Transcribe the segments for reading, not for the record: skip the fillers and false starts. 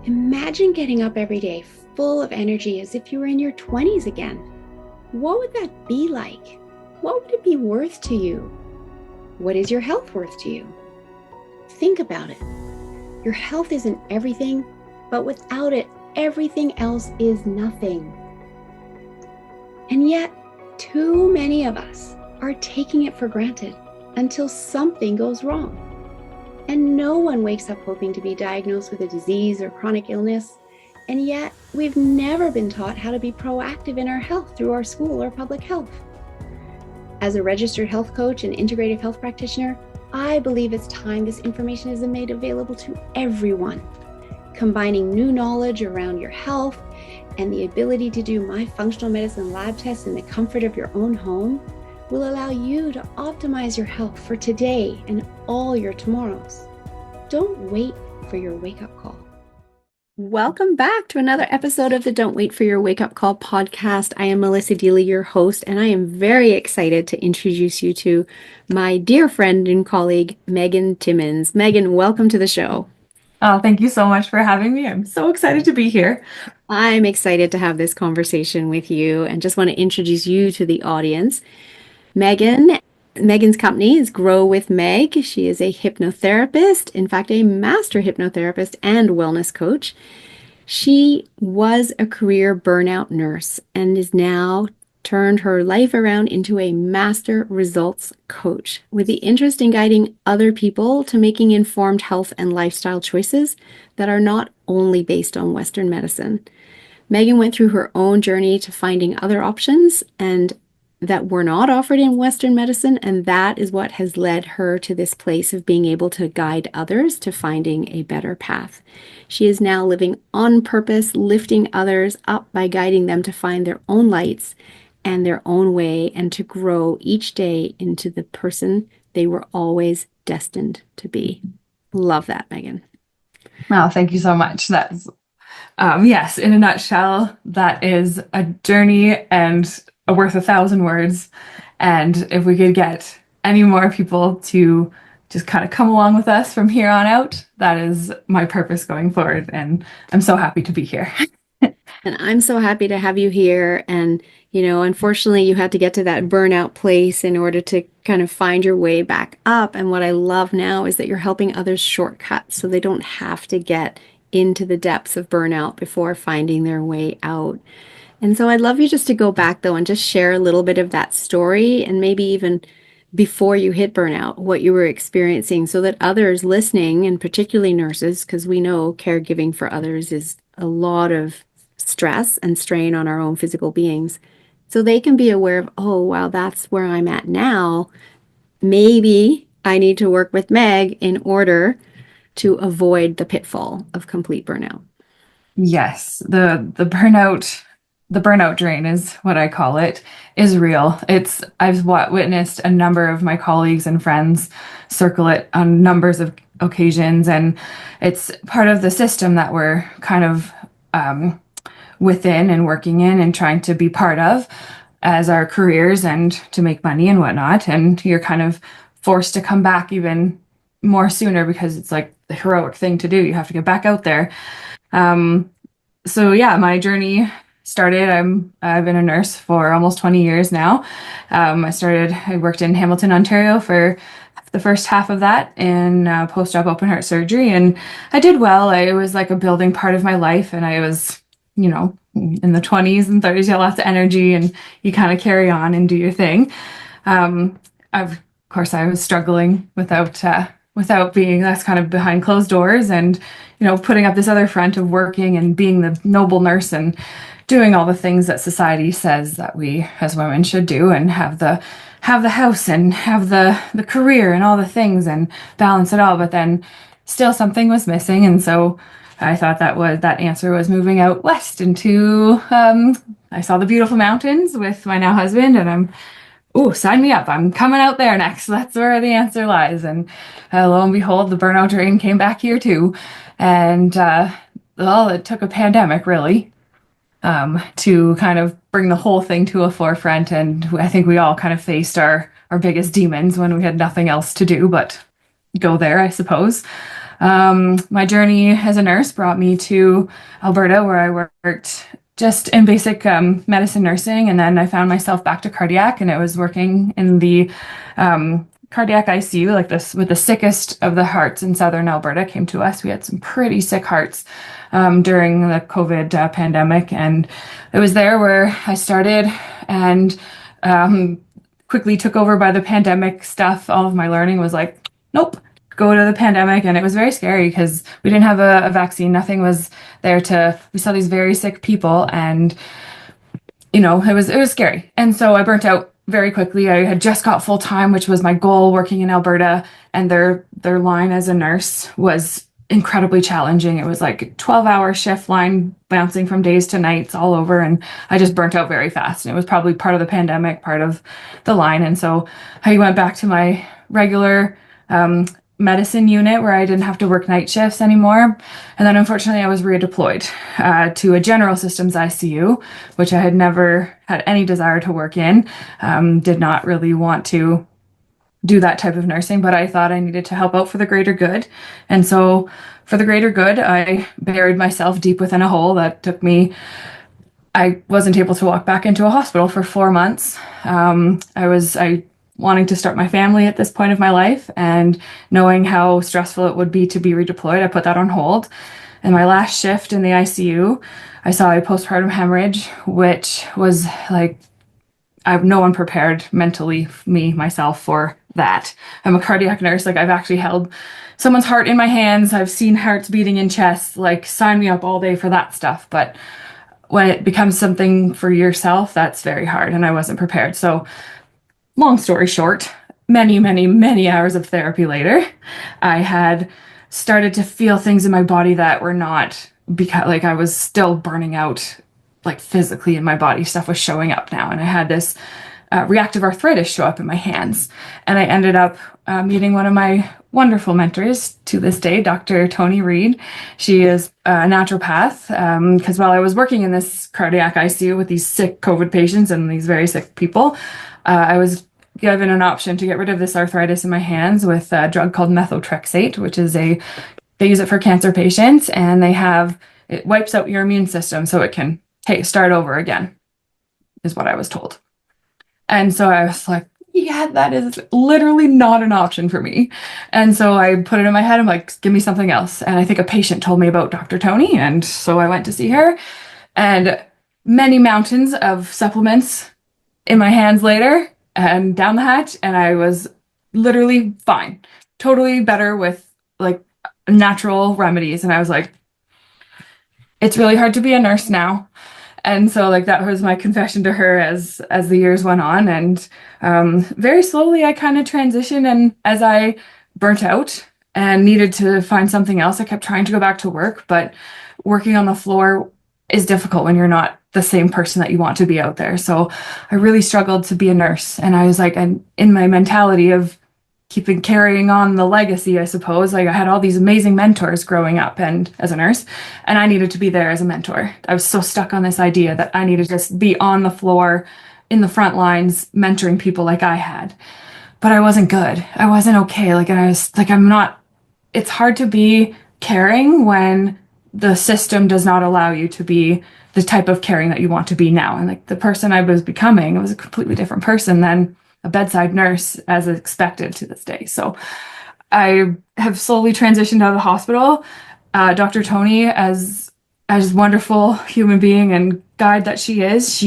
Imagine getting up every day full of energy as if you were in your 20s again. What would that be like? What would it be worth to you? What is your health worth to you? Think about it. Your health isn't everything, but without it, everything else is nothing. And yet, too many of us are taking it for granted until something goes wrong. And no one wakes up hoping to be diagnosed with a disease or chronic illness. And yet, we've never been taught how to be proactive in our health through our school or public health. As a registered health coach and integrative health practitioner, I believe it's time this information is made available to everyone. Combining new knowledge around your health and the ability to do my functional medicine lab tests in the comfort of your own home will allow you to optimize your health for today and all your tomorrows. Don't wait for your wake-up call. Welcome back to another episode of the Don't Wait for Your Wake Up Call podcast. I am Melissa Deely, your host, and I am very excited to introduce you to my dear friend and colleague, Megan Timmins. Megan, welcome to the show. Oh, thank you so much for having me. I'm so excited to be here. I'm excited to have this conversation with you and just want to introduce you to the audience. Megan's company is Grow With Meg. She is a hypnotherapist, in fact, a master hypnotherapist and wellness coach. She was a career burnout nurse and is now turned her life around into a master results coach with the interest in guiding other people to making informed health and lifestyle choices that are not only based on Western medicine. Megan went through her own journey to finding other options and that were not offered in Western medicine, and that is what has led her to this place of being able to guide others to finding a better path. She is now living on purpose, lifting others up by guiding them to find their own lights and their own way and to grow each day into the person they were always destined to be. Love that, Megan. Oh, thank you so much. That's, yes, in a nutshell, that is a journey and worth 1,000 words. And if we could get any more people to just kind of come along with us from here on out, that is my purpose going forward. And I'm so happy to be here. And I'm so happy to have you here. And, unfortunately, you had to get to that burnout place in order to kind of find your way back up. And what I love now is that you're helping others shortcut so they don't have to get into the depths of burnout before finding their way out. And so I'd love you just to go back, though, and just share a little bit of that story and maybe even before you hit burnout, what you were experiencing so that others listening, and particularly nurses, because we know caregiving for others is a lot of stress and strain on our own physical beings, so they can be aware of, oh, wow, that's where I'm at now. Maybe I need to work with Meg in order to avoid the pitfall of complete burnout. Yes, the burnout drain is what I call it, is real. I've witnessed a number of my colleagues and friends circle it on numbers of occasions, and it's part of the system that we're kind of within and working in and trying to be part of as our careers and to make money and whatnot. And you're kind of forced to come back even more sooner because it's like the heroic thing to do. You have to get back out there. So yeah, my journey started. I've been a nurse for almost 20 years now. I worked in Hamilton, Ontario for the first half of that in post-op open heart surgery, and I did well. It was like a building part of my life, and I was, in the 20s and 30s, you have lots of energy, and you kind of carry on and do your thing. Of course, I was struggling without being, that's kind of behind closed doors, and putting up this other front of working and being the noble nurse and doing all the things that society says that we as women should do, and have the house and have the career and all the things and balance it all. But then still something was missing, and so I thought that answer was moving out west into I saw the beautiful mountains with my now husband, and sign me up. I'm coming out there next. That's where the answer lies. And lo and behold, the burnout drain came back here too. And it took a pandemic really to kind of bring the whole thing to a forefront. And I think we all kind of faced our biggest demons when we had nothing else to do but go there, I suppose. My journey as a nurse brought me to Alberta, where I worked just in basic medicine nursing, and then I found myself back to cardiac, and it was working in the cardiac ICU, like this, with the sickest of the hearts in southern Alberta came to us. We had some pretty sick hearts during the COVID pandemic, and it was there where I started, and quickly took over by the pandemic stuff. All of my learning was like, nope, go to the pandemic. And it was very scary because we didn't have a vaccine. Nothing was there we saw these very sick people, and it was scary. And so I burnt out very quickly. I had just got full time, which was my goal, working in Alberta, and their line as a nurse was incredibly challenging. It was like a 12-hour shift line bouncing from days to nights all over, and I just burnt out very fast. And it was probably part of the pandemic, part of the line. And so I went back to my regular medicine unit where I didn't have to work night shifts anymore. And then unfortunately I was redeployed to a general systems ICU, which I had never had any desire to work in. Did not really want to do that type of nursing, but I thought I needed to help out for the greater good. And so for the greater good, I buried myself deep within a hole that took me. I wasn't able to walk back into a hospital for 4 months. I wanting to start my family at this point of my life, and knowing how stressful it would be to be redeployed, I put that on hold. And my last shift in the ICU, I saw a postpartum hemorrhage, which was like, no one prepared mentally myself for that. I'm a cardiac nurse. Like, I've actually held someone's heart in my hands. I've seen hearts beating in chests. Like, sign me up all day for that stuff. But when it becomes something for yourself, that's very hard. And I wasn't prepared. So long story short, many, many, many hours of therapy later, I had started to feel things in my body that were not, because like I was still burning out, like physically in my body. Stuff was showing up now, and I had this reactive arthritis show up in my hands. And I ended up meeting one of my wonderful mentors to this day, Dr. Tony Reed. She is a naturopath, because while I was working in this cardiac ICU with these sick COVID patients and these very sick people, I was given an option to get rid of this arthritis in my hands with a drug called methotrexate, which is they use it for cancer patients, and it wipes out your immune system so it can start over again, is what I was told. And so I was like, yeah, that is literally not an option for me. And so I put it in my head. I'm like, give me something else. And I think a patient told me about Dr. Tony. And so I went to see her, and many mountains of supplements in my hands later and down the hatch. And I was literally fine, totally better with like natural remedies. And I was like, it's really hard to be a nurse now. And so like that was my confession to her as the years went on. And very slowly I kind of transitioned. And as I burnt out and needed to find something else, I kept trying to go back to work. But working on the floor is difficult when you're not the same person that you want to be out there. So I really struggled to be a nurse. And I was like, and in my mentality of carrying on the legacy, I suppose. Like, I had all these amazing mentors growing up and as a nurse, and I needed to be there as a mentor. I was so stuck on this idea that I needed to just be on the floor in the front lines mentoring people like I had. But I wasn't good. I wasn't okay. Like, and I was like, it's hard to be caring when the system does not allow you to be the type of caring that you want to be now. And like the person I was becoming, it was a completely different person than a bedside nurse as expected to this day. So I have slowly transitioned out of the hospital. Dr. Tony, as wonderful human being and guide that she is,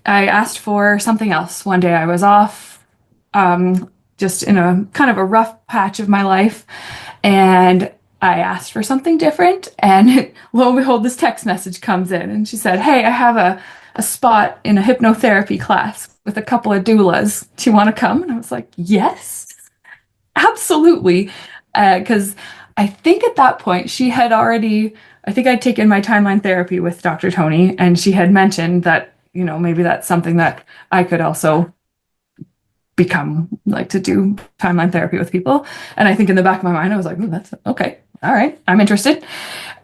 I asked for something else. One day I was off, just in a kind of a rough patch of my life, and I asked for something different, and lo and behold, this text message comes in, and she said, "Hey, I have a spot in a hypnotherapy class with a couple of doulas. Do you want to come?" And I was like, yes, absolutely. Because I think at that point I think I'd taken my timeline therapy with Dr. Tony, and she had mentioned that, maybe that's something that I could also become, like, to do timeline therapy with people. And I think in the back of my mind, I was like, that's okay. All right, I'm interested.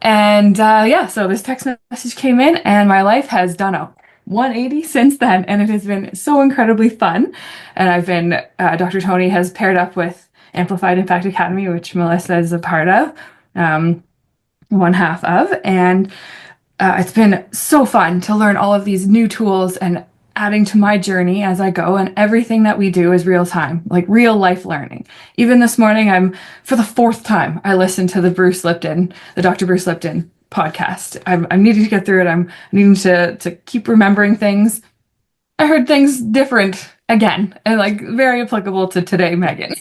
And so this text message came in, and my life has done a 180 since then, and it has been so incredibly fun. And Dr. Tony has paired up with Amplified Impact Academy, which Melissa is a part of, one half of. And it's been so fun to learn all of these new tools and adding to my journey as I go. And everything that we do is real time, like real life learning. Even this morning, for the fourth time, I listened to the Dr. Bruce Lipton podcast. I'm needing to get through it. I'm needing to keep remembering things. I heard things different again, and like very applicable to today, Megan.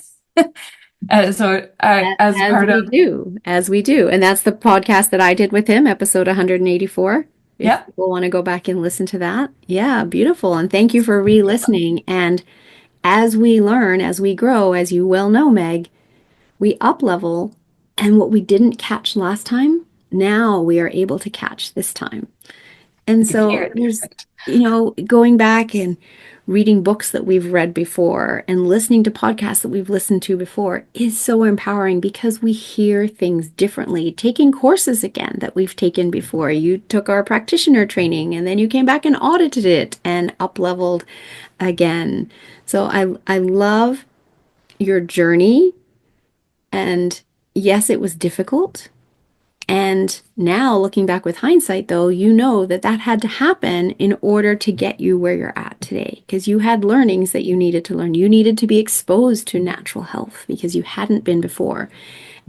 As As part we of, do, as we do. And that's the podcast that I did with him, episode 184. If yeah, people want to go back and listen to that. Yeah, beautiful. And thank you for re-listening. And as we learn, as we grow, as you well know, Meg, we up level. And what we didn't catch last time, now we are able to catch this time. And you can hear so it. there's, going back and reading books that we've read before and listening to podcasts that we've listened to before is so empowering because we hear things differently. Taking courses again that we've taken before. You took our practitioner training and then you came back and audited it and up leveled again. So I love your journey. And yes, it was difficult. And now looking back with hindsight, though, you know that that had to happen in order to get you where you're at today, because you had learnings that you needed to learn. You needed to be exposed to natural health because you hadn't been before.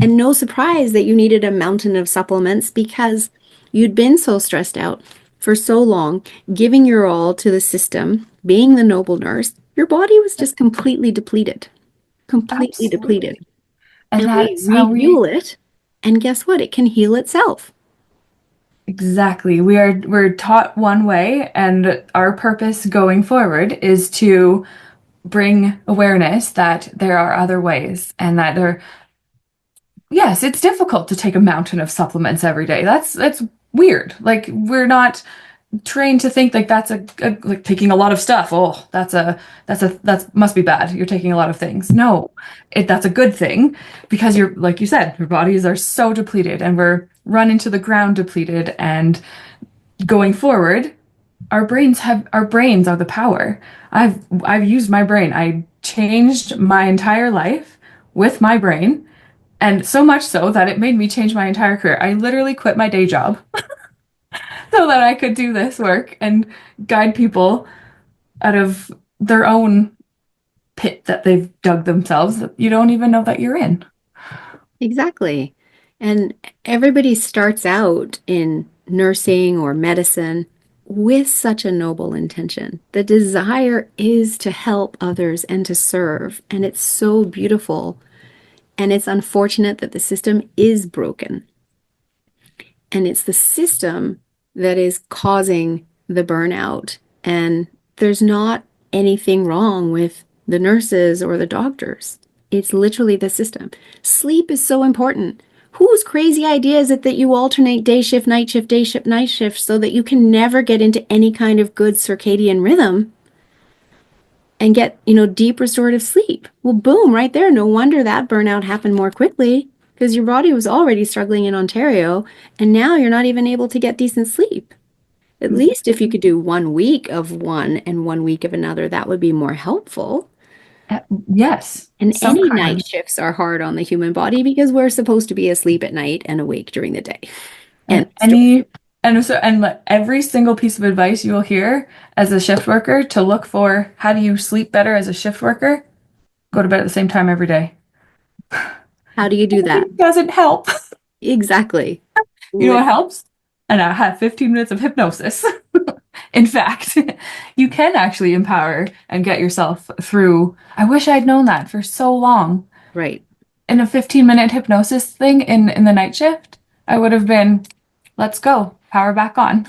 And no surprise that you needed a mountain of supplements because you'd been so stressed out for so long, giving your all to the system, being the noble nurse. Your body was just completely depleted, completely depleted. Absolutely. And And we that's how we refuel it. And guess what? It can heal itself. exactly. We're taught one way, and our purpose going forward is to bring awareness that there are other ways and that yes, it's difficult to take a mountain of supplements every day. That's weird. Like we're not trained to think like like taking a lot of stuff. Oh, that must be bad. You're taking a lot of things. No, that's a good thing because you're like you said, your bodies are so depleted and we're run into the ground depleted. And going forward, our brains are the power. I've used my brain. I changed my entire life with my brain. And so much so that it made me change my entire career. I literally quit my day job so that I could do this work and guide people out of their own pit that they've dug themselves that you don't even know that you're in. Exactly. And everybody starts out in nursing or medicine with such a noble intention. The desire is to help others and to serve. And it's so beautiful. And it's unfortunate that the system is broken. And it's the system that is causing the burnout. And there's not anything wrong with the nurses or the doctors. It's literally the system. Sleep is so important. Whose crazy idea is it that you alternate day shift, night shift, day shift, night shift so that you can never get into any kind of good circadian rhythm and get, deep restorative sleep? Well, boom, right there. No wonder that burnout happened more quickly because your body was already struggling in Ontario and now you're not even able to get decent sleep. At least if you could do 1 week of one and 1 week of another, that would be more helpful. Yes, And some any kind night of. shifts are hard on the human body because we're supposed to be asleep at night and awake during the day. And And any and like every single piece of advice you will hear as a shift worker to look for how do you sleep better as a shift worker? Go to bed at the same time every day. how do you do that? It doesn't help. Exactly. You know what Lit- helps? And I have 15 minutes of hypnosis. In fact, you can actually empower and get yourself through. I wish I'd known that for so long. Right. In a 15-minute hypnosis thing in the night shift, I would have been, let's go, power back on.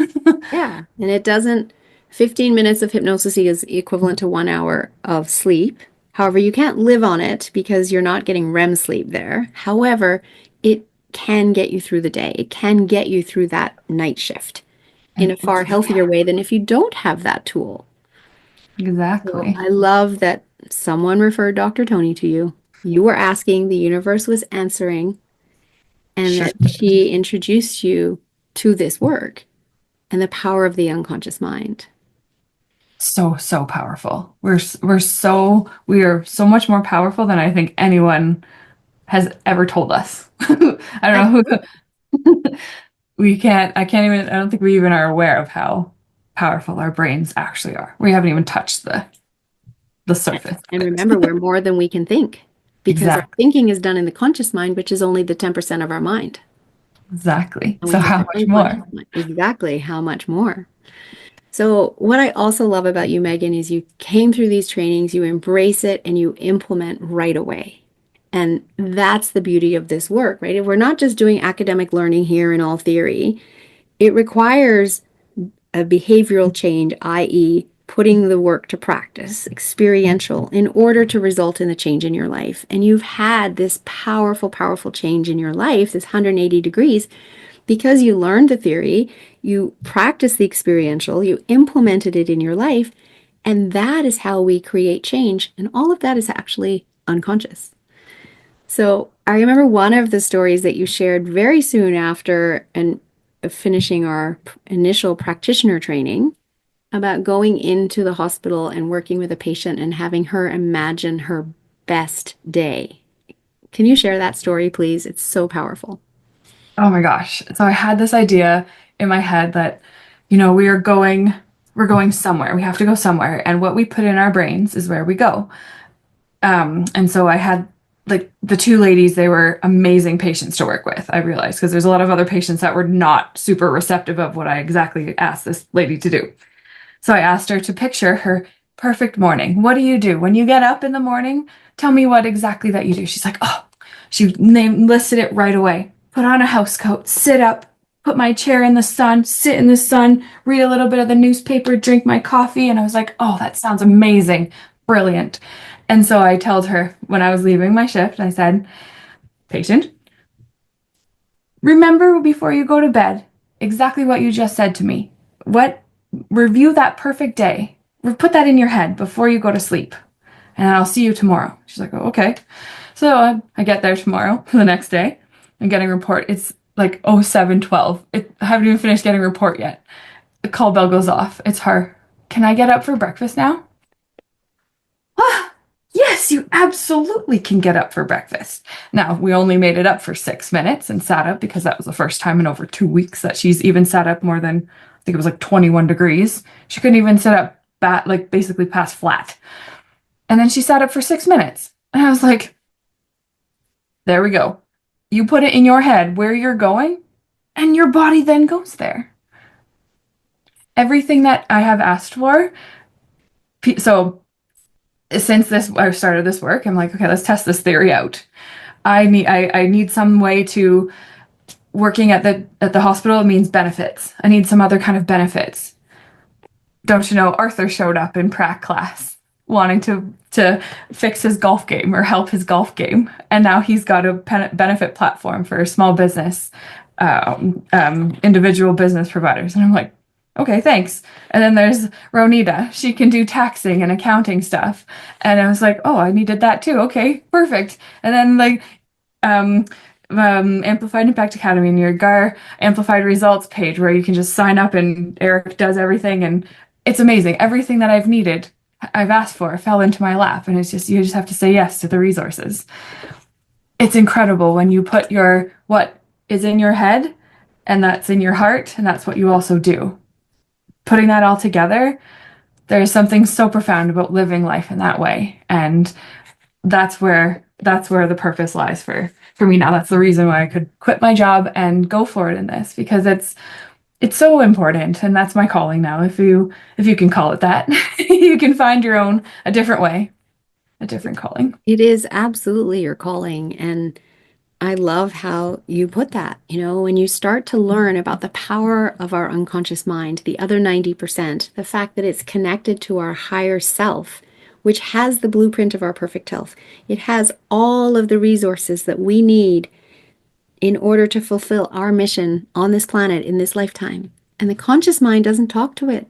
Yeah. And it doesn't, 15 minutes of hypnosis is equivalent to 1 hour of sleep. However, you can't live on it because you're not getting REM sleep there. However, it can get you through the day. It can get you through that night shift in And a far healthier way than if you don't have that tool. So exactly. I love that someone referred Dr. Tony to you. You were asking, the universe was answering, and Sure. that she introduced you to this work and the power of the unconscious mind. So powerful. We are so much more powerful than I think anyone has ever told us. I don't know who I can't even, I don't think we even are aware of how powerful our brains actually are. We haven't even touched the surface of And it. remember, we're more than we can think because our Exactly. thinking is done in the conscious mind, which is only the 10% of our mind. Exactly. And we So have how the much unconscious more? mind. Exactly. How much more? So, what I also love about you, Megan, is you came through these trainings, you embrace it, and you implement right away. And that's the beauty of this work, right? If we're not just doing academic learning here in all theory, it requires a behavioral change, i.e., putting the work to practice, experiential, in order to result in a change in your life. And you've had this powerful, powerful change in your life, this 180 degrees, because you learned the theory, you practiced the experiential, you implemented it in your life, and that is how we create change. And all of that is actually unconscious. So I remember one of the stories that you shared very soon after and finishing our initial practitioner training about going into the hospital and working with a patient and having her imagine her best day. Can you share that story, please? It's so powerful. Oh my gosh. So I had this idea in my head that, we're going somewhere. We have to go somewhere. And what we put in our brains is where we go. And so I had like the two ladies, they were amazing patients to work with, I realized, because there's a lot of other patients that were not super receptive of what I exactly asked this lady to do. So I asked her to picture her perfect morning. What do you do when you get up in the morning? Tell me what exactly that you do. She's like, oh, she named listed it right away. Put on a house coat, sit up, put my chair in the sun, sit in the sun, read a little bit of the newspaper, drink my coffee. And I was like, oh, that sounds amazing. Brilliant. And so I told her when I was leaving my shift, I said, patient, remember before you go to bed exactly what you just said to me. What Review that perfect day. Put that in your head before you go to sleep. And I'll see you tomorrow. She's like, oh, okay. So I get there tomorrow, the next day. I'm getting a report. It's like 07:12. I haven't even finished getting a report yet. The call bell goes off. It's her. Can I get up for breakfast now? Ah, yes, you absolutely can get up for breakfast. Now, we only made it up for 6 minutes and sat up because that was the first time in over 2 weeks that she's even sat up more than, I think it was like 21 degrees. She couldn't even sit up, like basically past flat. And then she sat up for 6 minutes. And I was like, there we go. You put it in your head where you're going, and your body then goes there. Everything that I have asked for. So since I started this work, I'm like, okay, let's test this theory out. I need some way to working at the hospital means benefits. I need some other kind of benefits. Don't you know, Arthur showed up in prac class wanting to fix his golf game or help his golf game, and now he's got a benefit platform for small business, individual business providers, and I'm like, okay, thanks. And then there's Ronita. She can do taxing and accounting stuff, and I was like, oh, I needed that too. Okay, perfect. And then like um, Amplified Impact Academy, and your GAR Amplified Results page where you can just sign up and Eric does everything. And it's amazing. Everything that I've needed, I've asked for, fell into my lap. And it's just, you just have to say yes to the resources. It's incredible when you put what is in your head and that's in your heart, and that's what you also do. Putting that all together, there's something so profound about living life in that way. And that's where the purpose lies for me now. That's the reason why I could quit my job and go for it in this, because it's so important, and that's my calling now. If you can call it that, you can find your own a different way, a different calling. It is absolutely your calling. And I love how you put that. When you start to learn about the power of our unconscious mind, the other 90%, the fact that it's connected to our higher self, which has the blueprint of our perfect health, it has all of the resources that we need in order to fulfill our mission on this planet in this lifetime. And the conscious mind doesn't talk to it.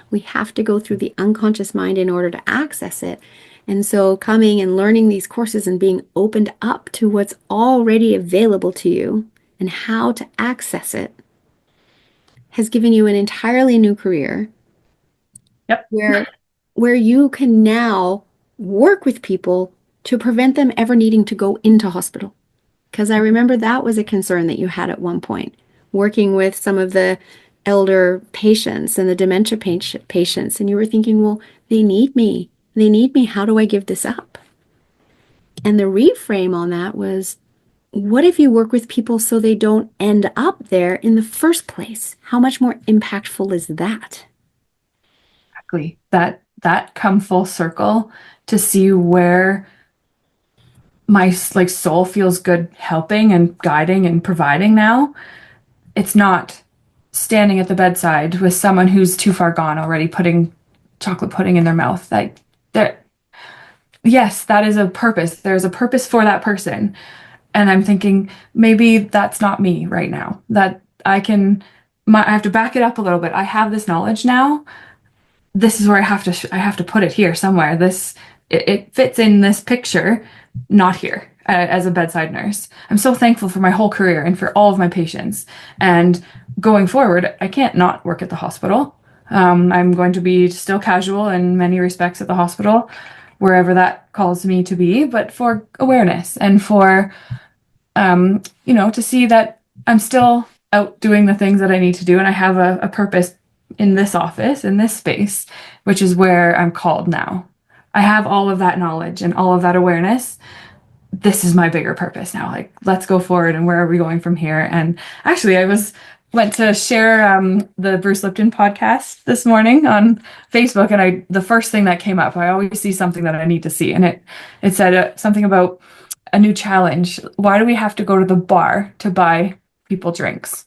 We have to go through the unconscious mind in order to access it. And so, coming and learning these courses and being opened up to what's already available to you and how to access it has given you an entirely new career, Yep. where you can now work with people to prevent them ever needing to go into hospital. Because I remember that was a concern that you had at one point, working with some of the elder patients and the dementia patients. And you were thinking, well, they need me. They need me. How do I give this up? And the reframe on that was, what if you work with people so they don't end up there in the first place? How much more impactful is that? Exactly. That come full circle to see where my like soul feels good helping and guiding and providing now. It's not standing at the bedside with someone who's too far gone already putting chocolate pudding in their mouth. Like there, yes, that is a purpose. There's a purpose for that person. And I'm thinking maybe that's not me right now. That I have to back it up a little bit. I have this knowledge now. This is where I have to put it here somewhere. It fits in this picture, not here as a bedside nurse. I'm so thankful for my whole career and for all of my patients. And going forward, I can't not work at the hospital. I'm going to be still casual in many respects at the hospital, wherever that calls me to be, but for awareness and for to see that I'm still out doing the things that I need to do, and I have a purpose in this office, in this space, which is where I'm called now. I have all of that knowledge and all of that awareness. This is my bigger purpose now. Like, let's go forward, and where are we going from here? And actually, went to share the Bruce Lipton podcast this morning on Facebook, and the first thing that came up, I always see something that I need to see, and it said something about a new challenge. Why do we have to go to the bar to buy people drinks?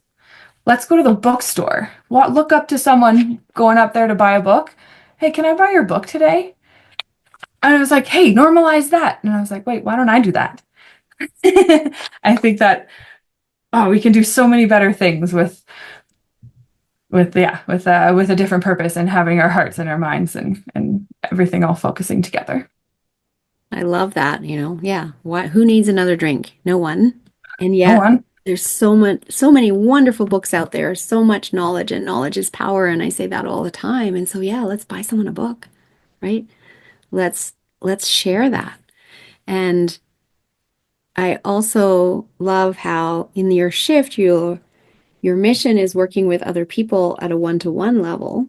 Let's go to the bookstore. Look up to someone going up there to buy a book. Hey, can I buy your book today? And I was like, hey, normalize that. And I was like, wait, why don't I do that? I think that, we can do so many better things with a different purpose and having our hearts and our minds and everything all focusing together. I love that, yeah. Who needs another drink? No one. And No yet one. there's so many wonderful books out there, so much knowledge, and knowledge is power. And I say that all the time. And so, yeah, let's buy someone a book, right? Let's share that. And I also love how in your shift, your mission is working with other people at a one-to-one level,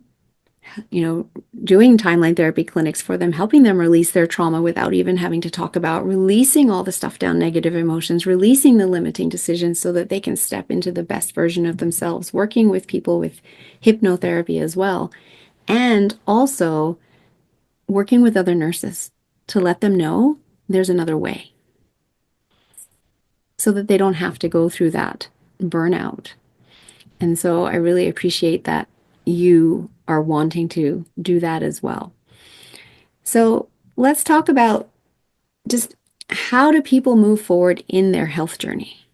doing timeline therapy clinics for them, helping them release their trauma without even having to talk about, releasing all the stuff down, negative emotions, releasing the limiting decisions so that they can step into the best version of themselves, working with people with hypnotherapy as well. And also working with other nurses to let them know there's another way so that they don't have to go through that burnout. And so I really appreciate that you are wanting to do that as well. So let's talk about just how do people move forward in their health journey?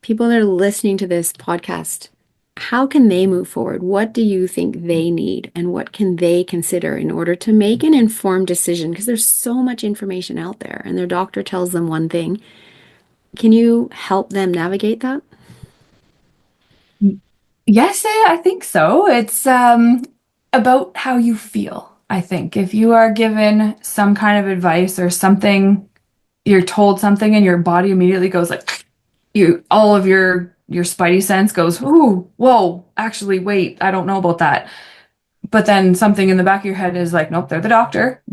People that are listening to this podcast, how can they move forward? What do you think they need and what can they consider in order to make an informed decision? Because there's so much information out there and their doctor tells them one thing. Can you help them navigate that? Yes, I think so. It's about how you feel, I think. If you are given some kind of advice or something, you're told something and your body immediately goes like all of your spidey sense goes, ooh, whoa, actually, wait, I don't know about that. But then something in the back of your head is like, nope, they're the doctor.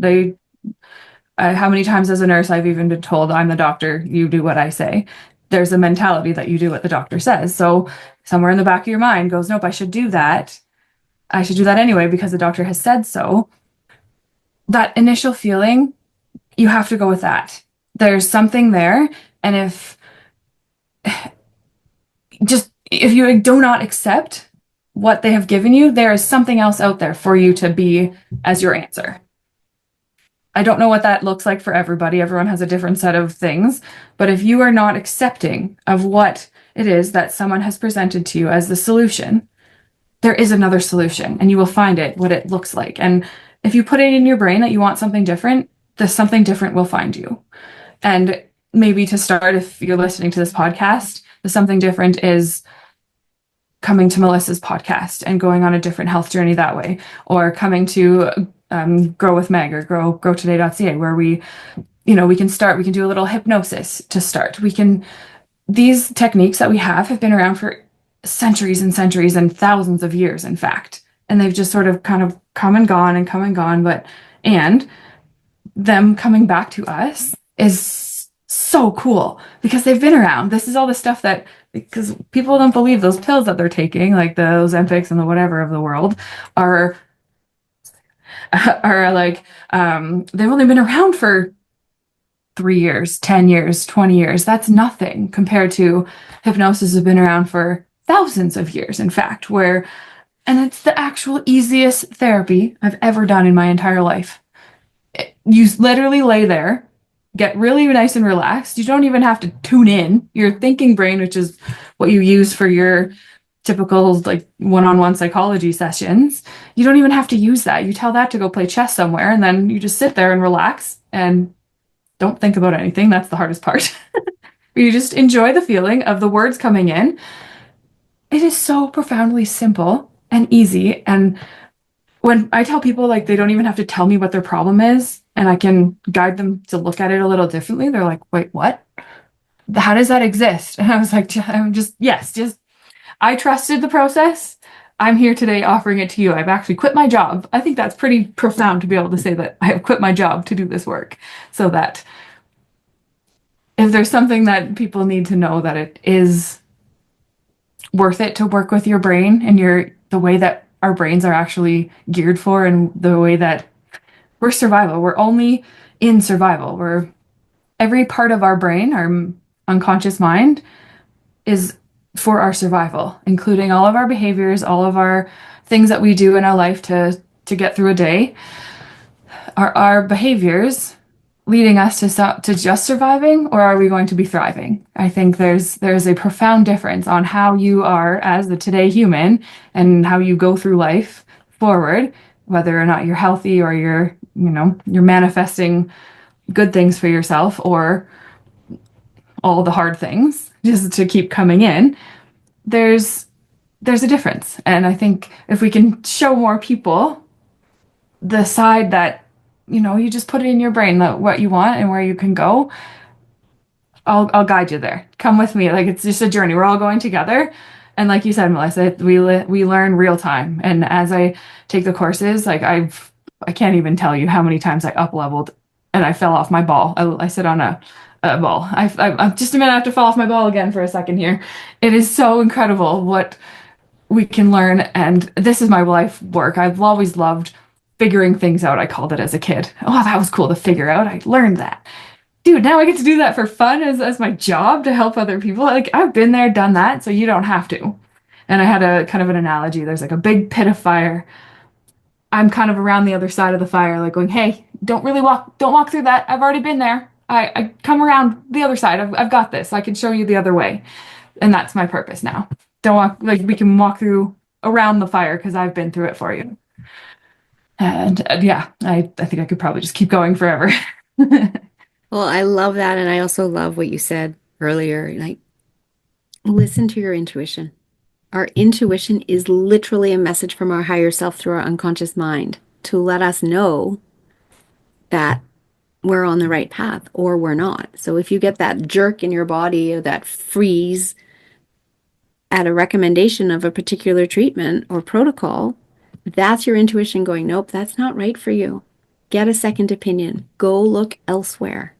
How many times as a nurse I've even been told, I'm the doctor, you do what I say. There's a mentality that you do what the doctor says. So somewhere in the back of your mind goes, nope, I should do that. I should do that anyway because the doctor has said so. That initial feeling, you have to go with that. There's something there. And if you do not accept what they have given you, there is something else out there for you to be as your answer. I don't know what that looks like for everybody. Everyone has a different set of things. But if you are not accepting of what it is that someone has presented to you as the solution, there is another solution and you will find it, what it looks like. And if you put it in your brain that you want something different, the something different will find you. And maybe to start, if you're listening to this podcast, the something different is coming to Melissa's podcast and going on a different health journey that way, or coming to Grow With Meg or growtoday.ca, where we can start, we can do a little hypnosis to start. These techniques that we have been around for centuries and centuries and thousands of years, in fact. And they've just sort of kind of come and gone and come and gone. And them coming back to us is so cool because they've been around. This is all the stuff that, because people don't believe those pills that they're taking, like those Ozempics and the whatever of the world, are like, they've only been around for 3 years, 10 years, 20 years. That's nothing compared to hypnosis has been around for thousands of years, in fact, and it's the actual easiest therapy I've ever done in my entire life. You literally lay there, get really nice and relaxed. You don't even have to tune in your thinking brain, which is what you use for your typical like one-on-one psychology sessions. You don't even have to use that. You tell that to go play chess somewhere, and then you just sit there and relax and don't think about anything. That's the hardest part. You just enjoy the feeling of the words coming in. It is so profoundly simple and easy. And when I tell people like they don't even have to tell me what their problem is, and I can guide them to look at it a little differently, they're like, wait, what? How does that exist? And I was like, just I trusted the process. I'm here today offering it to you. I've actually quit my job. I think that's pretty profound to be able to say that I have quit my job to do this work, so that if there's something that people need to know, that it is worth it to work with your brain and the way that our brains are actually geared for, and the way that we're survival. We're only in survival. Every part of our brain, our unconscious mind, is for our survival, including all of our behaviors, all of our things that we do in our life to get through a day. Our behaviors leading us to just surviving, or are we going to be thriving? I think there's a profound difference on how you are as the today human and how you go through life forward, whether or not you're healthy or you're manifesting good things for yourself, or all the hard things just to keep coming in. There's a difference. And I think if we can show more people the side that, you just put it in your brain, that what you want and where you can go, I'll guide you there. Come with me. Like, it's just a journey. We're all going together. And like you said, Melissa, we learn real time. And as I take the courses, like I can't even tell you how many times I up leveled and I fell off my ball. I sit on a ball. I'm just a minute, I have to fall off my ball again for a second here. It is so incredible what we can learn. And this is my life work. I've always loved figuring things out. I called it as a kid. Oh, that was cool to figure out. I learned that. Dude, now I get to do that for fun as my job to help other people. Like, I've been there, done that, so you don't have to. And I had a kind of an analogy. There's like a big pit of fire. I'm kind of around the other side of the fire, like going, hey, don't walk through that. I've already been there. I come around the other side. I've got this. I can show you the other way. And that's my purpose now. Don't walk, like we can walk through around the fire because I've been through it for you. And yeah, I think I could probably just keep going forever. Well, I love that. And I also love what you said earlier. Like, listen to your intuition. Our intuition is literally a message from our higher self through our unconscious mind to let us know that we're on the right path or we're not. So if you get that jerk in your body or that freeze at a recommendation of a particular treatment or protocol, that's your intuition going, nope, that's not right for you. Get a second opinion. Go look elsewhere.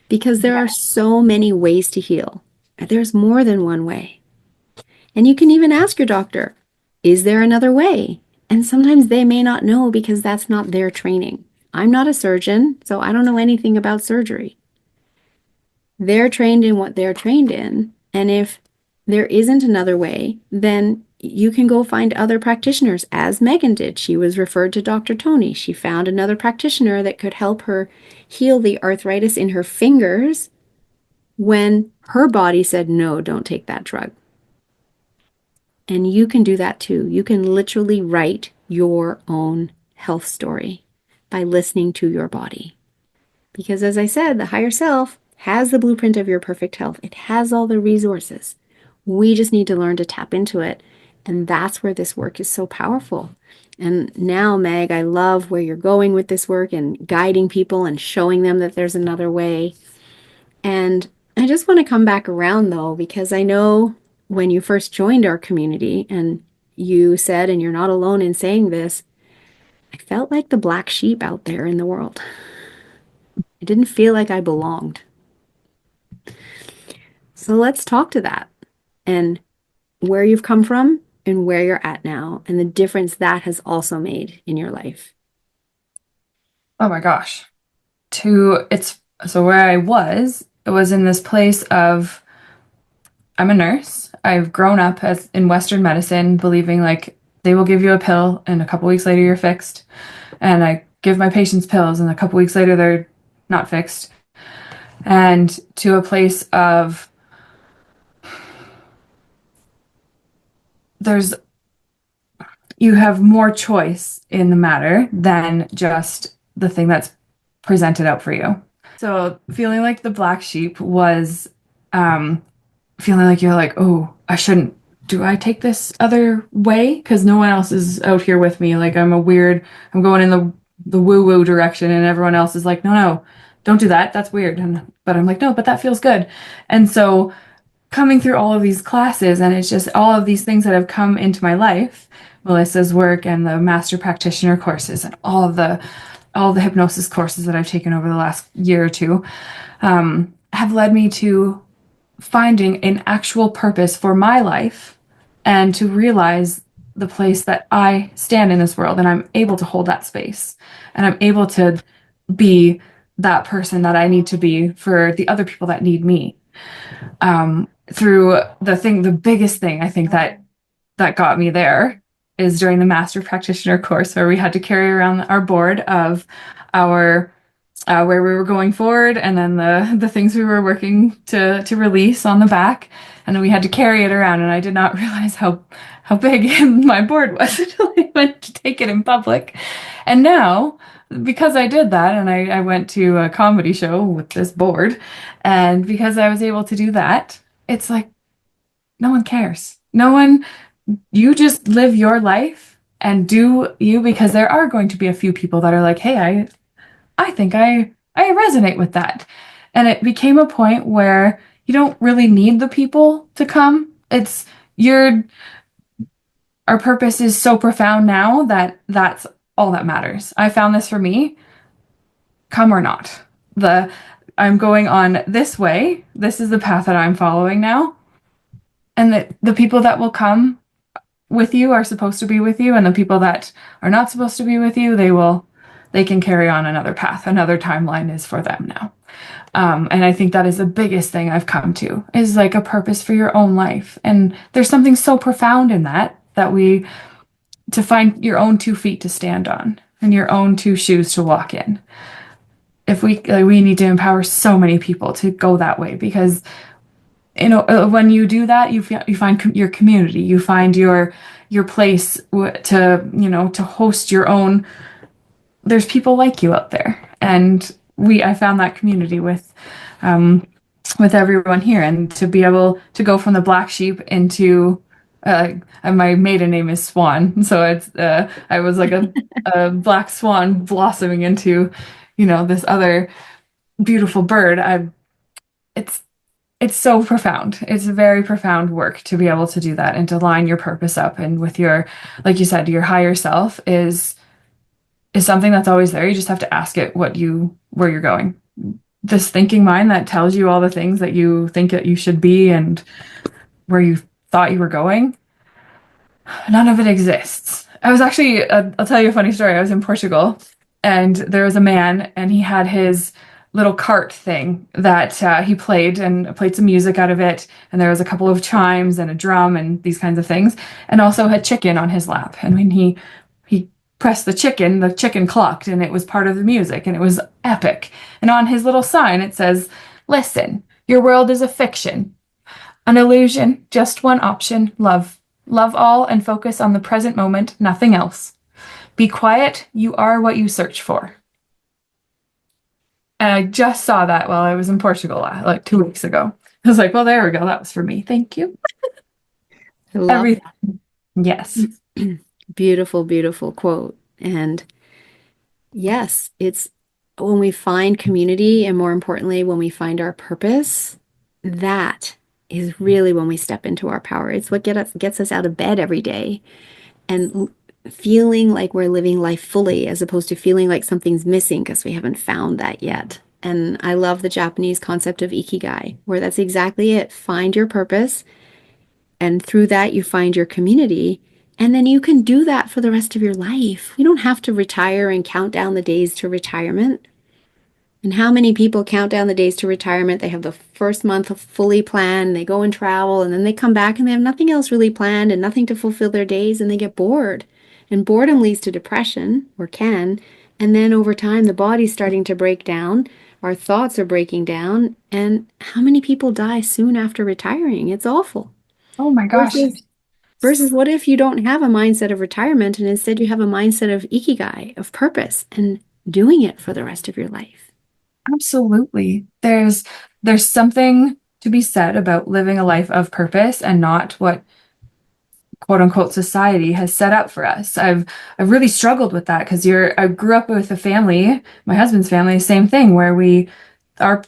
Because there are so many ways to heal. There's more than one way. And you can even ask your doctor, is there another way? And sometimes they may not know because that's not their training. I'm not a surgeon, so I don't know anything about surgery. They're trained in what they're trained in. And if there isn't another way, then you can go find other practitioners, as Megan did. She was referred to Dr. Tony. She found another practitioner that could help her heal the arthritis in her fingers when her body said, no, don't take that drug. And you can do that too. You can literally write your own health story by listening to your body. Because as I said, the higher self has the blueprint of your perfect health. It has all the resources. We just need to learn to tap into it. And that's where this work is so powerful. And now, Meg, I love where you're going with this work and guiding people and showing them that there's another way. And I just want to come back around though, because I know when you first joined our community and you said, and you're not alone in saying this, I felt like the black sheep out there in the world. I didn't feel like I belonged. So let's talk to that and where you've come from and where you're at now and the difference that has also made in your life. Oh my gosh. It's so where I was, it was in this place of I'm a nurse. I've grown up as in Western medicine, believing like they will give you a pill and a couple weeks later you're fixed. And I give my patients pills and a couple weeks later they're not fixed. And to a place of there's you have more choice in the matter than just the thing that's presented out for you. So feeling like the black sheep was feeling like you're like, oh, I shouldn't. Do I take this other way? Because no one else is out here with me. Like I'm going in the woo woo direction, and everyone else is like, no, no, don't do that. That's weird. But I'm like, no, but that feels good. And so coming through all of these classes, and it's just all of these things that have come into my life, Melissa's work and the master practitioner courses and all the hypnosis courses that I've taken over the last year or two, have led me to finding an actual purpose for my life and to realize the place that I stand in this world and I'm able to hold that space and I'm able to be that person that I need to be for the other people that need me. Through the biggest thing I think that got me there is during the master practitioner course where we had to carry around our board of our where we were going forward and then the things we were working to release on the back, and then we had to carry it around, and I did not realize how big my board was until I went to take it in public. And now because I did that and I went to a comedy show with this board, and because I was able to do that, it's like no one cares. No one, you just live your life and do you, because there are going to be a few people that are like, hey, I think I resonate with that. And it became a point where you don't really need the people to come. It's your our purpose is so profound now that that's all that matters. I found this for me, come or not. I'm going on this way. This is the path that I'm following now. And the people that will come with you are supposed to be with you, and the people that are not supposed to be with you, they can carry on another path. Another timeline is for them now. And I think that is the biggest thing I've come to is like a purpose for your own life. And there's something so profound in that to find your own 2 feet to stand on and your own 2 shoes to walk in. If we need to empower so many people to go that way, because when you do that, you find your community, you find your place to host your own. There's people like you out there, and I found that community with everyone here, and to be able to go from the black sheep into my maiden name is Swan, so it's I was like a black swan blossoming into this other beautiful bird. It's so profound. It's a very profound work to be able to do that and to line your purpose up, and with your, like you said, your higher self is something that's always there. You just have to ask it where you're going. This thinking mind that tells you all the things that you think that you should be and where you thought you were going, none of it exists. I was actually, I'll tell you a funny story. I was in Portugal, and there was a man, and he had his little cart thing that he played, and played some music out of it, and there was a couple of chimes and a drum and these kinds of things, and also a chicken on his lap. And when he pressed the chicken clucked, and it was part of the music, and it was epic. And on his little sign it says, listen, your world is a fiction, an illusion, just one option, love. Love all and focus on the present moment, nothing else. Be quiet, you are what you search for. And I just saw that while I was in Portugal like 2 weeks ago. I was like, well, there we go. That was for me. Thank you. I love Everything. Yes. that. Beautiful, beautiful quote. And yes, it's when we find community and more importantly, when we find our purpose, that is really when we step into our power. It's what gets us out of bed every day and feeling like we're living life fully as opposed to feeling like something's missing because we haven't found that yet. And I love the Japanese concept of ikigai, where that's exactly it. Find your purpose, and through that, you find your community. And then you can do that for the rest of your life. You don't have to retire and count down the days to retirement. And how many people count down the days to retirement? They have the first month fully planned, they go and travel, and then they come back and they have nothing else really planned and nothing to fulfill their days, and they get bored. And boredom leads to depression, or can. And then over time, the body's starting to break down. Our thoughts are breaking down. And how many people die soon after retiring? It's awful. Oh my gosh. Versus what if you don't have a mindset of retirement and instead you have a mindset of ikigai, of purpose, and doing it for the rest of your life? Absolutely. There's something to be said about living a life of purpose and not what quote unquote society has set up for us. I've really struggled with that because I grew up with a family, my husband's family, same thing where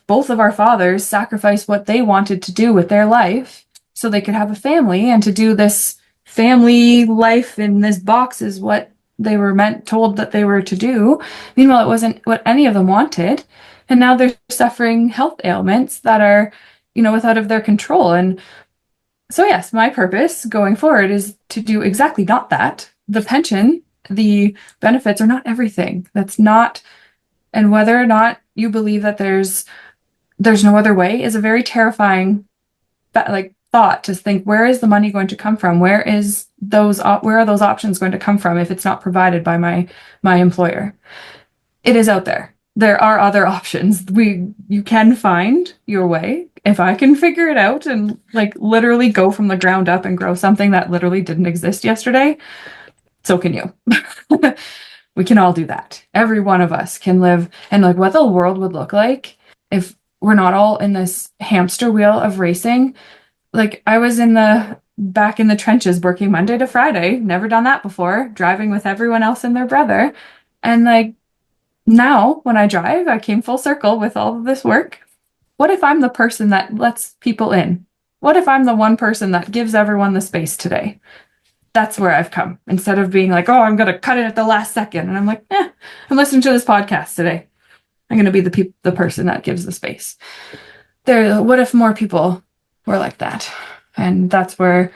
both of our fathers sacrificed what they wanted to do with their life so they could have a family, and to do this family life in this box is what they were told that they were to do. Meanwhile, it wasn't what any of them wanted. And now they're suffering health ailments that are, out of their control. And so, yes, my purpose going forward is to do exactly not that. The pension, the benefits are not everything. That's not, and whether or not you believe that there's no other way is a very terrifying, thought to think, where is the money going to come from? Where are those options going to come from if it's not provided by my employer? It is out there. There are other options. You can find your way. If I can figure it out and literally go from the ground up and grow something that literally didn't exist yesterday, so can you. We can all do that. Every one of us can live, and what the world would look like if we're not all in this hamster wheel of racing. I was back in the trenches working Monday to Friday, never done that before, driving with everyone else and their brother. And now when I drive, I came full circle with all of this work. What if I'm the person that lets people in? What if I'm the one person that gives everyone the space today? That's where I've come. Instead of being like, oh, I'm going to cut it at the last second. And I'm like, I'm listening to this podcast today. I'm going to be the person that gives the space. What if more people were like that? And that's where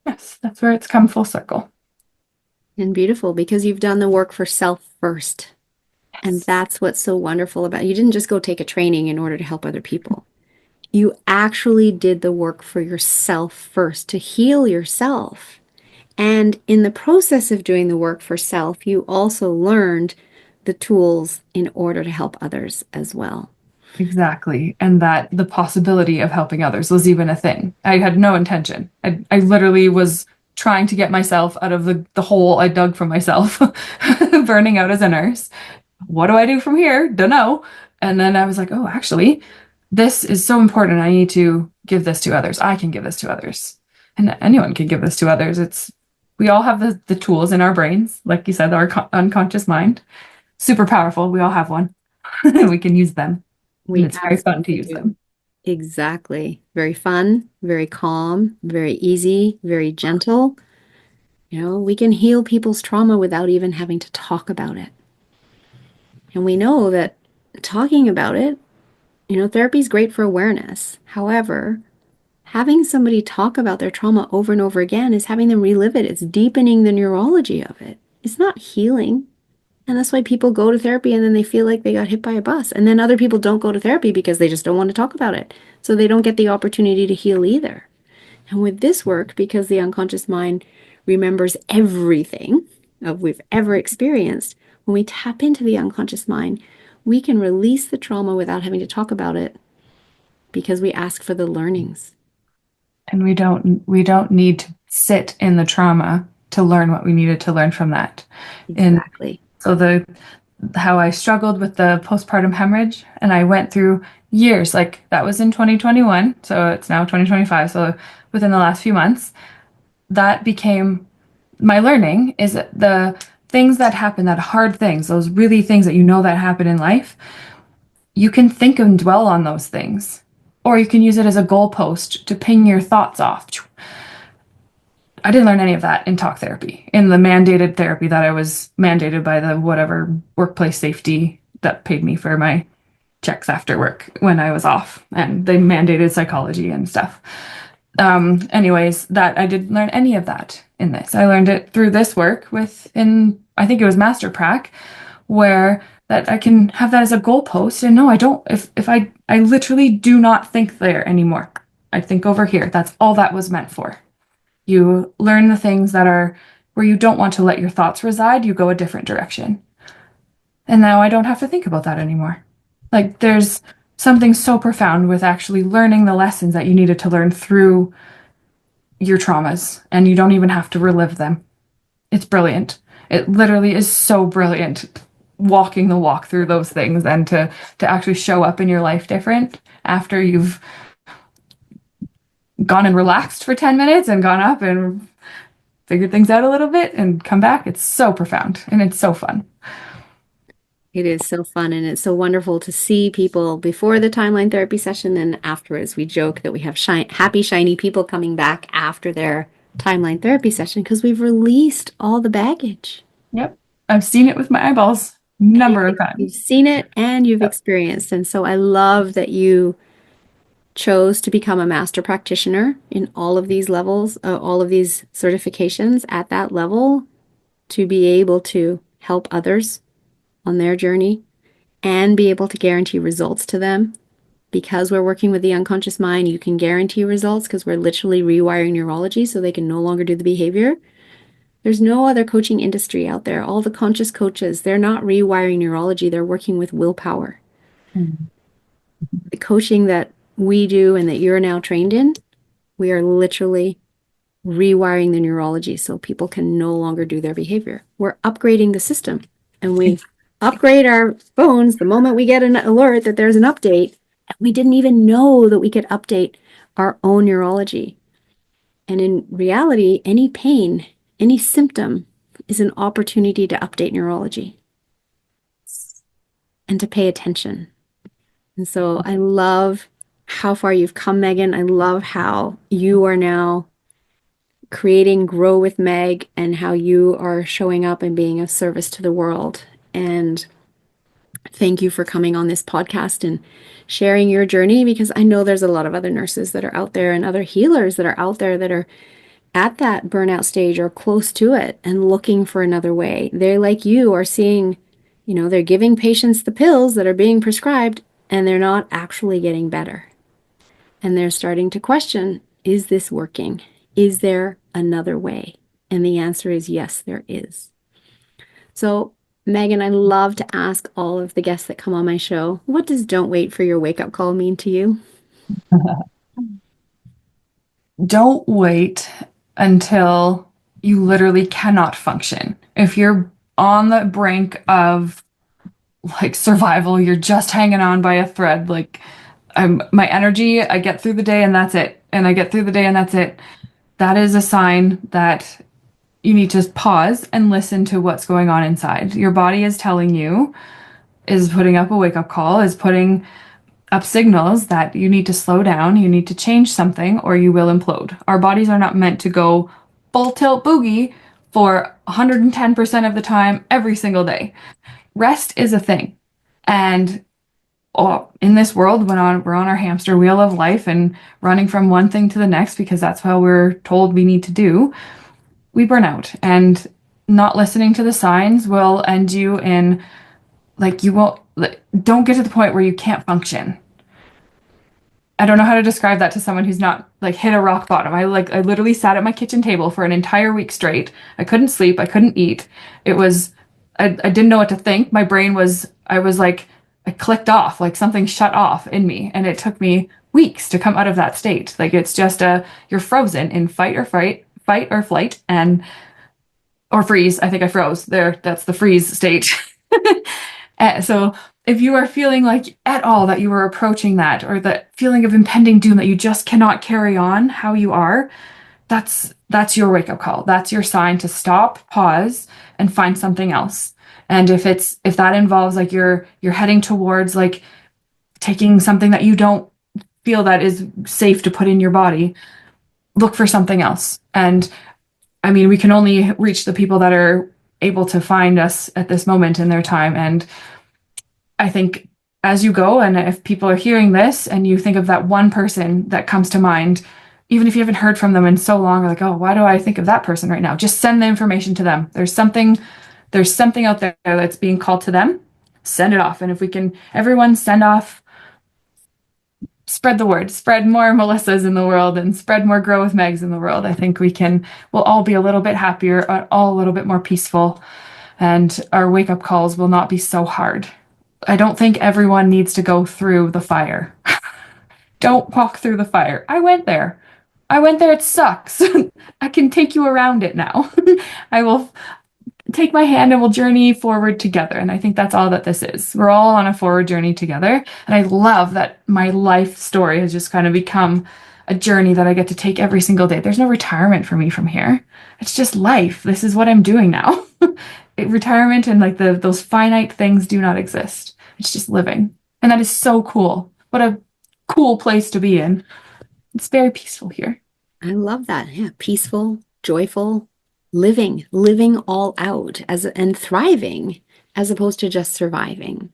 it's come full circle. And beautiful, because you've done the work for self first. Yes. And that's what's so wonderful about it. You didn't just go take a training in order to help other people. You actually did the work for yourself first to heal yourself. And in the process of doing the work for self, you also learned the tools in order to help others as well. Exactly. And that the possibility of helping others was even a thing. I had no intention. I literally was trying to get myself out of the hole I dug for myself, burning out as a nurse. What do I do from here? Don't know. And then I was like, oh, actually, this is so important. I need to give this to others. I can give this to others. And anyone can give this to others. We all have the tools in our brains. Like you said, our unconscious mind. Super powerful. We all have one. We can use them. And it's very fun to use them. Exactly. Very fun, very calm, very easy, very gentle. We can heal people's trauma without even having to talk about it. And we know that talking about it, therapy is great for awareness. However, having somebody talk about their trauma over and over again is having them relive it. It's deepening the neurology of it. It's not healing. And that's why people go to therapy and then they feel like they got hit by a bus. And then other people don't go to therapy because they just don't want to talk about it. So they don't get the opportunity to heal either. And with this work, because the unconscious mind remembers everything of we've ever experienced, when we tap into the unconscious mind, we can release the trauma without having to talk about it because we ask for the learnings. And we don't need to sit in the trauma to learn what we needed to learn from that. Exactly. So how I struggled with the postpartum hemorrhage, and I went through years, that was in 2021, so it's now 2025. So within the last few months, that became my learning, is that the things that happen, that hard things, those really things that you know that happen in life, you can think and dwell on those things, or you can use it as a goalpost to ping your thoughts off. I didn't learn any of that in talk therapy, in the mandated therapy that I was mandated by the whatever workplace safety that paid me for my checks after work when I was off, and they mandated psychology and stuff. Anyways, that I didn't learn any of that in this. I learned it through this work within, I think it was Master Prac, where that I can have that as a goalpost. And no, I don't. If I literally do not think there anymore. I think over here. That's all that was meant for. You learn the things that are where you don't want to let your thoughts reside. You go a different direction. And now I don't have to think about that anymore. Like there's something so profound with actually learning the lessons that you needed to learn through your traumas, and you don't even have to relive them. It's brilliant. It literally is so brilliant walking the walk through those things, and to actually show up in your life different after you've gone and relaxed for 10 minutes and gone up and figured things out a little bit and come back. It's so profound and it's so fun. It is so fun, and it's so wonderful to see people before the timeline therapy session and afterwards. We joke that we have happy, shiny people coming back after their timeline therapy session because we've released all the baggage. Yep. I've seen it with my eyeballs number of times. You've seen it and you've experienced. And so I love that you chose to become a master practitioner in all of these levels, all of these certifications at that level, to be able to help others on their journey and be able to guarantee results to them. Because we're working with the unconscious mind, you can guarantee results because we're literally rewiring neurology so they can no longer do the behavior. There's no other coaching industry out there. All the conscious coaches, they're not rewiring neurology, they're working with willpower. Mm-hmm. The coaching that we do and that you're now trained in, we are literally rewiring the neurology so people can no longer do their behavior. We're upgrading the system, and we upgrade our phones the moment we get an alert that there's an update. We didn't even know that we could update our own neurology. And in reality, any pain, any symptom is an opportunity to update neurology and to pay attention. And so I love how far you've come, Megan. I love how you are now creating Grow With Meg and how you are showing up and being of service to the world. And thank you for coming on this podcast and sharing your journey, because I know there's a lot of other nurses that are out there and other healers that are out there that are at that burnout stage or close to it and looking for another way. They're like you, are seeing, they're giving patients the pills that are being prescribed and they're not actually getting better. And they're starting to question, is this working? Is there another way? And the answer is yes, there is. So, Megan, I love to ask all of the guests that come on my show, what does don't wait for your wake-up call mean to you? Don't wait until you literally cannot function. If you're on the brink of like survival, you're just hanging on by a thread, like my energy, I get through the day and that's it. And I get through the day and that's it. That is a sign that you need to pause and listen to what's going on inside. Your body is telling you, is putting up a wake-up call, is putting up signals that you need to slow down, you need to change something, or you will implode. Our bodies are not meant to go full tilt boogie for 110% of the time, every single day. Rest is a thing. And in this world, when we're on our hamster wheel of life and running from one thing to the next because that's how we're told we need to do, we burn out. And not listening to the signs will end you in, like, you won't, don't get to the point where you can't function. I don't know how to describe that to someone who's not like hit a rock bottom. I literally sat at my kitchen table for an entire week straight. I couldn't sleep. I couldn't eat. I didn't know what to think. My brain I clicked off, like something shut off in me. And it took me weeks to come out of that state. Like it's just you're frozen in fight or flight, or freeze. I think I froze there. That's the freeze state. So if you are feeling like at all that you are approaching that, or that feeling of impending doom that you just cannot carry on how you are, that's your wake up call. That's your sign to stop, pause, and find something else. And if that involves like you're heading towards like taking something that you don't feel that is safe to put in your body, look for something else. And I mean, we can only reach the people that are able to find us at this moment in their time. And I think as you go, and if people are hearing this and you think of that one person that comes to mind, even if you haven't heard from them in so long, or like, oh, why do I think of that person right now? Just send the information to them. There's something out there that's being called to them. Send it off. And if we can, everyone send off, spread the word, spread more Melissas in the world and spread more Grow With Megs in the world. I think we'll all be a little bit happier, all a little bit more peaceful, and our wake up calls will not be so hard. I don't think everyone needs to go through the fire. Don't walk through the fire. I went there. It sucks. I can take you around it now. I will take my hand and we'll journey forward together. And I think that's all that this is. We're all on a forward journey together. And I love that my life story has just kind of become a journey that I get to take every single day. There's no retirement for me from here. It's just life. This is what I'm doing now. Retirement and like those finite things do not exist. It's just living. And that is so cool. What a cool place to be in. It's very peaceful here. I love that. Yeah, peaceful, joyful, living all out and thriving as opposed to just surviving.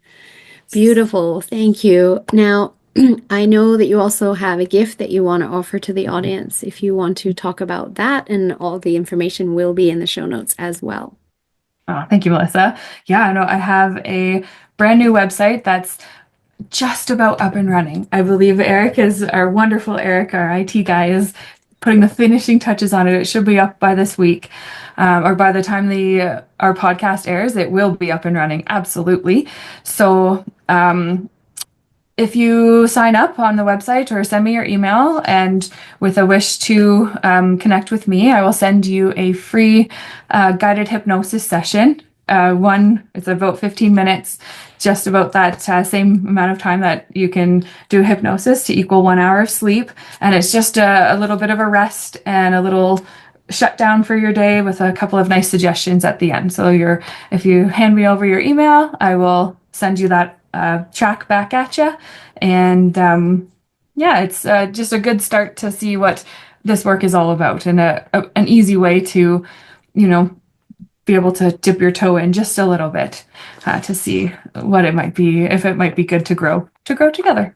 Beautiful. Thank you. Now, I know that you also have a gift that you want to offer to the audience. If you want to talk about that, and all the information will be in the show notes as well. Oh, thank you, Melissa. Yeah, no, I have a brand new website that's just about up and running. I believe our wonderful Eric, our IT guy, is putting the finishing touches on it. It should be up by this week, or by the time our podcast airs, it will be up and running. Absolutely. So, if you sign up on the website or send me your email and with a wish to connect with me, I will send you a free guided hypnosis session. It's about 15 minutes, just about that same amount of time that you can do hypnosis to equal 1 hour of sleep. And it's just a little bit of a rest and a little shut down for your day with a couple of nice suggestions at the end. So if you hand me over your email, I will send you that track back at you. And yeah, it's just a good start to see what this work is all about, and an easy way to, be able to dip your toe in just a little bit to see what it might be, if it might be good to grow together.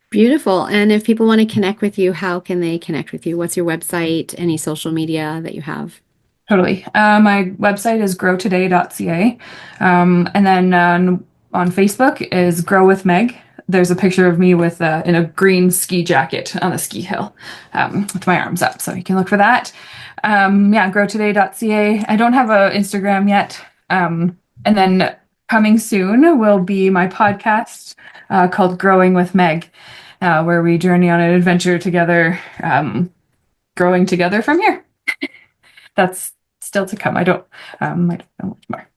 Beautiful. And if people want to connect with you, how can they connect with you? What's your website? Any social media that you have? Totally. My website is growtoday.ca. And then on Facebook is Grow With Meg. There's a picture of me with in a green ski jacket on a ski hill with my arms up. So you can look for that. Yeah, growtoday.ca. I don't have an Instagram yet. And then coming soon will be my podcast called Growing With Meg, where we journey on an adventure together, growing together from here. That's still to come. I don't know much more.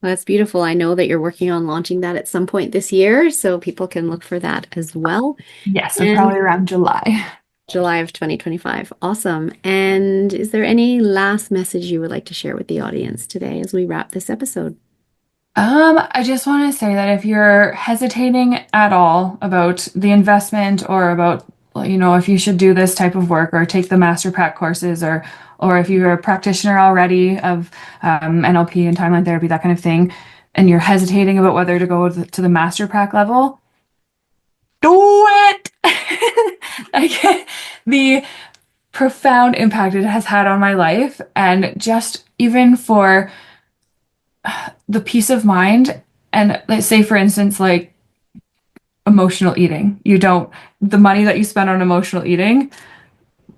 Well, that's beautiful. I know that you're working on launching that at some point this year, so people can look for that as well. Yes, so probably around July. July of 2025. Awesome. And is there any last message you would like to share with the audience today as we wrap this episode? I just want to say that if you're hesitating at all about the investment or about, if you should do this type of work or take the master prac courses, or if you're a practitioner already of NLP and timeline therapy, that kind of thing, and you're hesitating about whether to go to the master prac level, do it. Like, the profound impact it has had on my life, and just even for the peace of mind. And let's say, for instance, like emotional eating, the money that you spend on emotional eating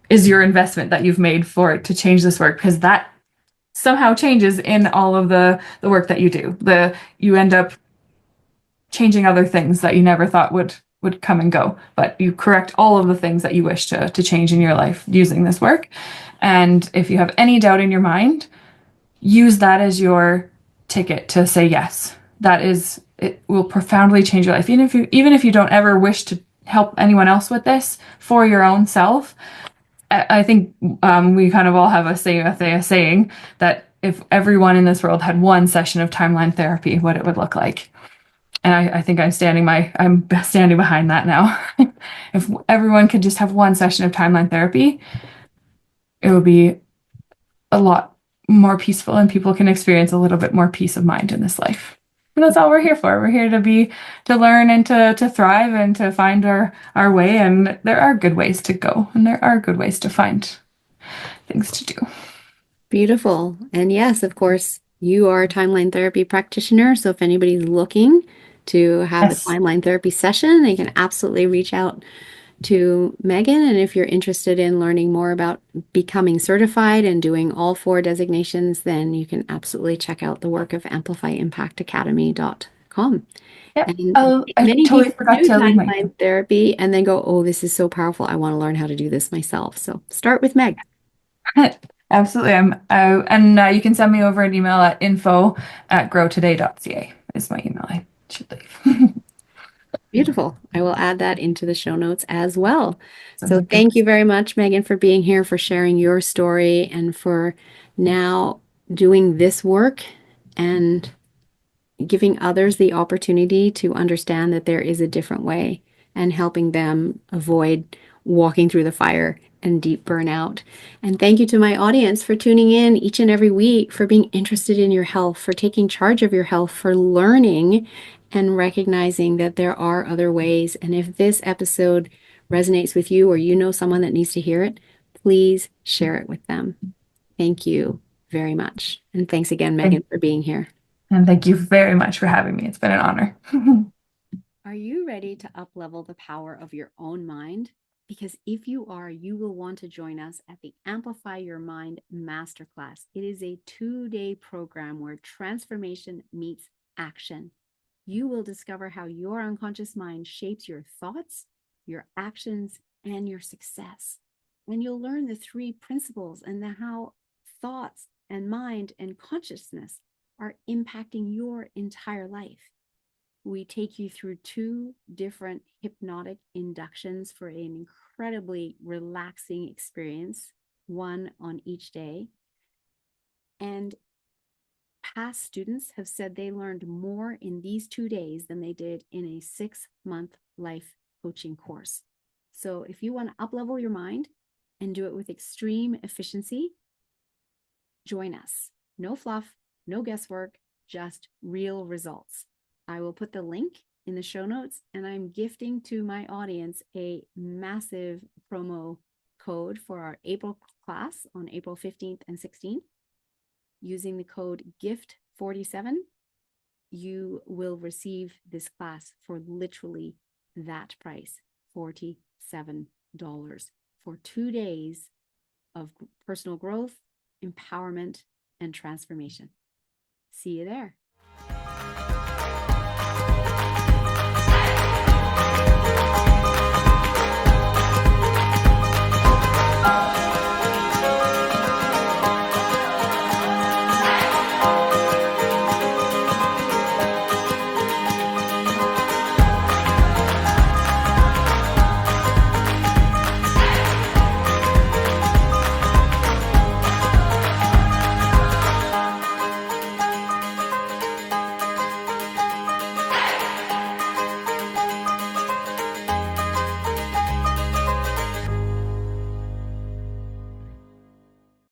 is your investment that you've made for it to change this work, because that somehow changes in all of the work that you do. You end up changing other things that you never thought would come and go, but you correct all of the things that you wish to change in your life using this work. And if you have any doubt in your mind, use that as your ticket to say yes. It will profoundly change your life. Even if you don't ever wish to help anyone else with this, for your own self, I think we kind of all have a saying that if everyone in this world had one session of timeline therapy, what it would look like. And I think I'm standing behind that now. If everyone could just have one session of timeline therapy, it would be a lot more peaceful and people can experience a little bit more peace of mind in this life. And that's all we're here for. We're here to learn and to thrive and to find our way. And there are good ways to go and there are good ways to find things to do. Beautiful. And yes, of course, you are a timeline therapy practitioner. So if anybody's looking to have a Yes. timeline therapy session, they can absolutely reach out to Megan. And if you're interested in learning more about becoming certified and doing all 4 designations, then you can absolutely check out the work of amplifyimpactacademy.com. Yeah. And Oh, I many totally people forgot do to leave my timeline therapy and then go, oh, this is so powerful. I want to learn how to do this myself. So start with Meg. Absolutely. You can send me over an email at info@growtoday.ca is my email. I should leave. Beautiful. I will add that into the show notes as well. Sounds So like good. thank you very much, Megan, for being here, for sharing your story, and for now doing this work and giving others the opportunity to understand that there is a different way and helping them avoid walking through the fire and deep burnout. And thank you to my audience for tuning in each and every week, for being interested in your health, for taking charge of your health, for learning and recognizing that there are other ways. And if this episode resonates with you or you know someone that needs to hear it, please share it with them. Thank you very much. And thanks again, Megan, for being here. And thank you very much for having me. It's been an honor. Are you ready to uplevel the power of your own mind? Because if you are, you will want to join us at the Amplify Your Mind Masterclass. It is a 2-day program where transformation meets action. You will discover how your unconscious mind shapes your thoughts, your actions, and your success. And you'll learn the 3 principles and how thoughts and mind and consciousness are impacting your entire life. We take you through 2 different hypnotic inductions for an incredibly relaxing experience, one on each day. And past students have said they learned more in these 2 days than they did in a 6-month life coaching course. So if you want to uplevel your mind and do it with extreme efficiency, join us. No fluff, no guesswork, just real results. I will put the link in the show notes, and I'm gifting to my audience a massive promo code for our April class on April 15th and 16th. Using the code GIFT47, you will receive this class for literally that price, $47, for 2 days of personal growth, empowerment, and transformation. See you there.